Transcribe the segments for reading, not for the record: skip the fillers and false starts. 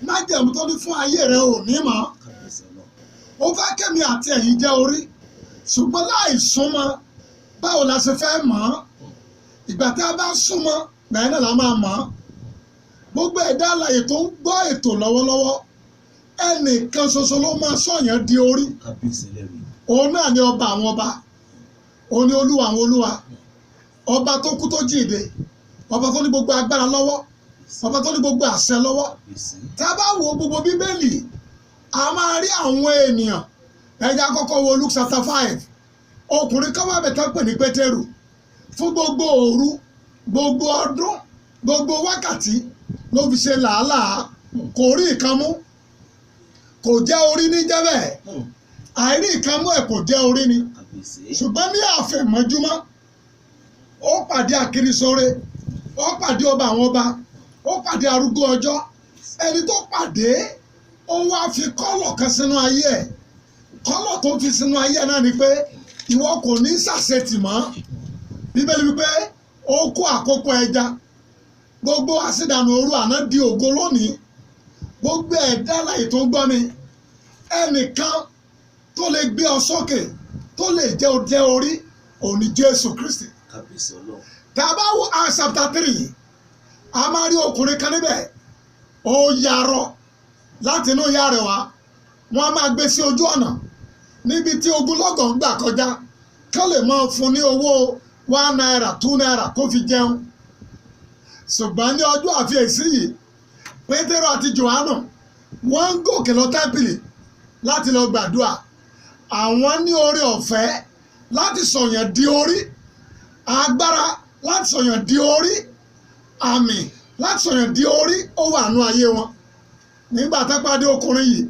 májẹ̀mú tó ní fún ayé rẹ ò ní mọ̀. Ó fẹ́ kẹ́mi àti ẹ̀yin jẹ́ orí ṣùgbọ́n láì súnmọ́ báwo la ṣe fẹ́ mọ̀ ọ́? Ìgbà tí a bá súnmọ́ gbàyẹn náà la máa mọ̀ ọ́. Gbogbo ẹ̀dá alààyè tó ń gbọ́ ètò lọ́wọ́lọ́wọ́ ẹnìkan ṣoṣo ló máa sọ̀yàn di orí. Òun náà ni ọba àwọn ọba, òun ni olúwa àwọn olúwa, ọba tó kú tó jíǹde, ọba tó ní gbogbo agbára lọ́wọ́, ọba tó ní gbogbo àṣẹ lọ́wọ́. Tá a bá wo gbogbo bíbélì a máa rí àwọn ènìyàn. Ẹja kọ́kọ́ wo Luke chapter 5. Ọkùnrin kan wà bẹ̀tẹ̀ pè ní Pétérù fún gbogbo òru, gbogbo ọdún, gbogbo wákàtí ló fi ṣe làálàá, kò rí nǹkan mú, kò jẹ́ orí ní jẹ́bẹ̀, àìrí nǹkan mú ẹ̀ kò jẹ́ orí ni. Ṣùgbọ́n ní àfẹ̀mọ́júmọ́ ó pàdé àkírísóre, ó pàdé ọba àwọn ọba, ó pàdé arúgbó ọjọ́. Ẹni tó pàdé ó wá fi kọ́lọ̀ kan sínú ayé ẹ̀. Kọ́lọ̀ tó fi sínú ayé ẹ̀ náà ni pé ìwọ kò ní ṣàṣetì mọ́. Bíbélì wípé ó kó àkókò ẹja, gbogbo àṣìdànù òru àná di ògo lónìí. Gbogbo ẹ̀dá alààyè tó ń gbọ́ mi, ẹnìkan tó lè gbé ọ sókè, tó lè jẹ́ orí, òun ni Jésù Kristi. Tá a bá wo Acts chapter 3, a máa rí ọkùnrin kan níbẹ̀, ó yarọ láti inú ìyá rẹ̀ wá. Wọ́n á máa gbé sí ojú ọ̀nà níbi tí ogunlọ́gọ̀ ń gbà kọjá kán lè máa fún ní owó 1 naira 2 naira kó fi jẹun. Ṣùgbọ́n ní ọjọ́ àfiyèsí yìí Pétérù àti Jòhánù wọ́n ń gòkè lọ tẹ́ḿpìlì láti lọ gbàdúrà. Àwọn ní oore ọ̀fẹ́ láti sọ̀yàn di orí, agbára láti sọ̀yàn di orí, àmì láti sọ̀yàn di orí ó wà nú ayé wọn. Nígbà tó pàdé ọkùnrin yìí,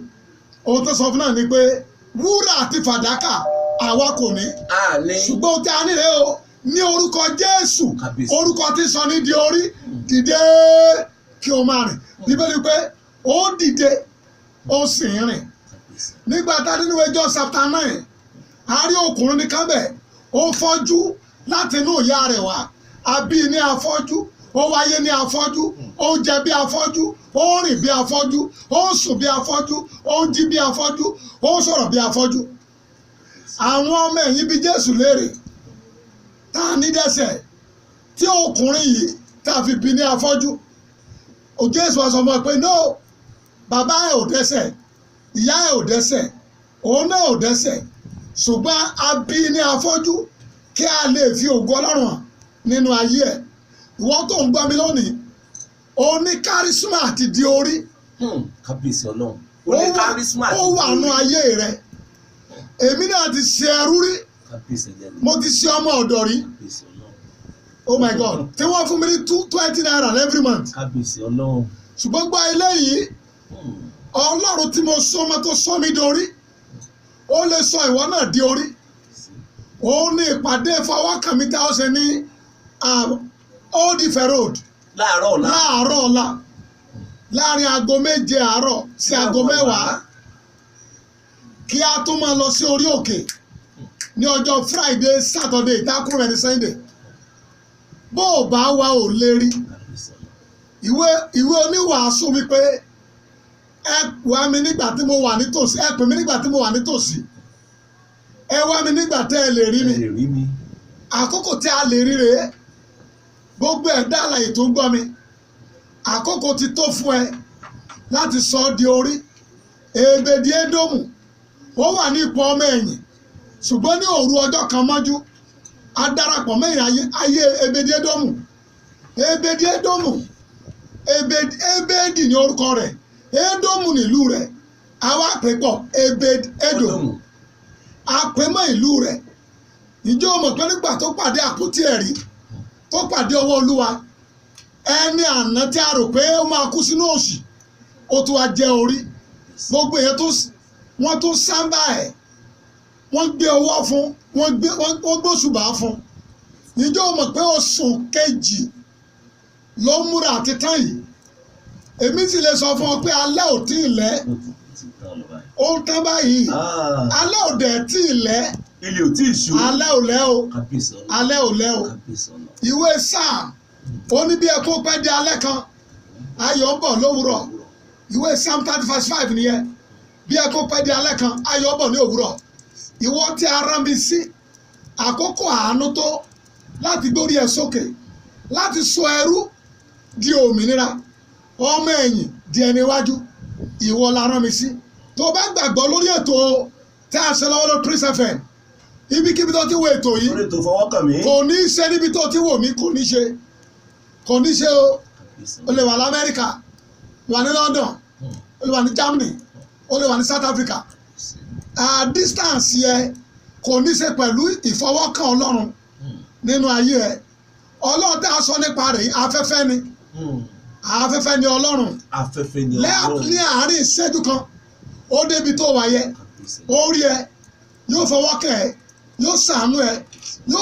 ohun tó sọ fún náà ni pé wúrà àti fàdákà àwa kò ní, ṣùgbọ́n ó ti a nílé o ní orúkọ Jésù, orúkọ tí sọ ní di orí, dìde kí o máa rìn. Bíbélì pé ó dìde ó sì ń rìn. Nígbà tá nínú John chapter 9, a rí ọkùnrin ní kábẹ̀, ó fọ́jú láti inú ìyá rẹ̀ wá, a bí ní afọ́jú, ó wáyé ní afọ́jú, ó ń jẹ bí afọ́jú, ó ń rìn bí afọ́jú, ó ń sùn bí afọ́jú, ó ń jí bí afọ́jú, ó ń sọ̀rọ̀ bí afọ́jú. Àwọn ọmọ ẹ̀yìn bí Jésù léèrè, tá a ní dẹ́ṣẹ̀ tí ọkùnrin yìí tá a fi bí ní afọ́jú? Jésù wá sọ fún ọ pé no, bàbá ẹ̀ ò dẹ́ṣẹ̀, ìyá ẹ̀ ò dẹ́ṣẹ̀, òun náà ò dẹ́ṣẹ̀, ṣùgbọ́n a bí ní afọ́jú kí a lè fi ògo Ọlọ́run hàn nínú ayé ẹ̀. Ìwọ tó ń gbọ́ mi lónìí, ó ní kárísímà àti di orí. Kábíyèsí Ọlọ́run, ó ní kárísímà àti di orí. Ó wà nú ayé rẹ. Èmi náà ti ṣe ẹrú rí, mo ti ṣe ọmọ ọ̀dọ̀ rí. Oh my God, tí wọ́n fún mi ní 20 naira every month. Kábíyèsí Ọlọ́run. Ṣùgbọ́n gba eléyìí, Ọlọ́run tí mo sọ ọmọ tó sọ mí dorí, ó lè sọ ìwọ náà di orí. Ó ní ìpàdé ìfọwọ́kànmí tá a ṣe ní Old Ife Road láàárọ̀ ọ̀la láàrin aago 7 àárọ̀ sí aago 10 kí a tún máa lọ sí orí òkè ní ọjọ́ Friday, Saturday, ìdákùrẹ́ ní Sunday. Bó o bá wá ò lè rí. Ìwé oníwàásù wípé ẹ wá mi nígbà tí mo wà nítòsí, ẹ pè mí nígbà tí mo wà nítòsí, ẹ wá mi nígbà tẹ́ ẹ lè rí mi. Àkókò tí a lè rí rèé. Gbogbo ẹ̀dá alààyè tó ń gbọ́ mi, àkókò ti tó fún ẹ láti sọ ọ́ di orí. Èbèdì Édómù ó wà ní ipò ọmọ ẹ̀yìn, ṣùgbọ́n ní òru ọjọ́ kan mọ́jú a darapọ̀ mẹ́rin ayé Èbèdì Édómù. Èbèdì Édómù, Èbèdì ní orúkọ rẹ̀, Édómù nílùú rẹ̀, àwa àpépọ̀ Èbèdì Édómù, àpémọ́ ìlú rẹ̀. Ǹjẹ́ o mọ̀ pé nígbà tó pàdé àpótí ẹ̀rí, tó pàdé ọwọ́ Olúwa, ẹni àná tí a rò pé ó máa kú sínú òṣì, ó tún wá jẹ́ orí. Gbogbo èèyàn wọ́n tún sábà ẹ̀, wọ́n gbé ọwọ́ fún, wọ́n gbóṣùbà fún. Ǹjẹ́ o mọ̀ pé oṣù kejì ló múra àti tán yìí? Èmi sì lè sọ fún ọ pé alẹ́ ò tí ì lẹ́, ó ń tán báyìí, alẹ́ ò dẹ̀ tí ì lẹ́, ilé ò tí ì ṣú, alẹ́ ò lẹ́ o, alẹ́ ò lẹ́ o. Ìwé Sáà ó ní bí ẹkún pẹ́ di alẹ́ kan, ayọ̀ ń bọ̀ lówùrọ̀. ìwé Psalm 30:5 nìyẹn bí ẹ kó pẹ́ di alẹ́ kan ayọ̀ bọ̀ ní òwúrọ̀ ìwọ tí a rán mi sí àkókò àánú tó láti gbórí ẹ sókè láti sọ ẹrú di òmìnira ọmọ ẹ̀yìn di ẹni iwájú ìwọ la rán mi sí tó bá gbàgbọ́ lórí ètò tí a ṣe lọ́wọ́ lórí Prince FM ibikíbi tó ti wo ètò yìí lórí ètò fọwọ́kàn mi. kò ní í ṣe níbi tó ti wò mí kò ní í ṣe o o lè wà lamẹ́ríkà wà ní London o lè wà ní Germany o lè wà ní South Africa distance yẹ kò ní í ṣe pẹ̀lú ìfọwọ́kàn Ọlọ́run nínú ayé ẹ Ọlọ́run tí a sọ nípa rẹ̀ afẹ́fẹ́ ni afẹ́fẹ́ ni Ọlọ́run afẹ́fẹ́ ni Ọlọ́run ní àárín ìṣẹ́jú kan ó débi tó wà yẹ ó rí ẹ yóò fọwọ́kàn ẹ yóò ṣàánú ẹ yóò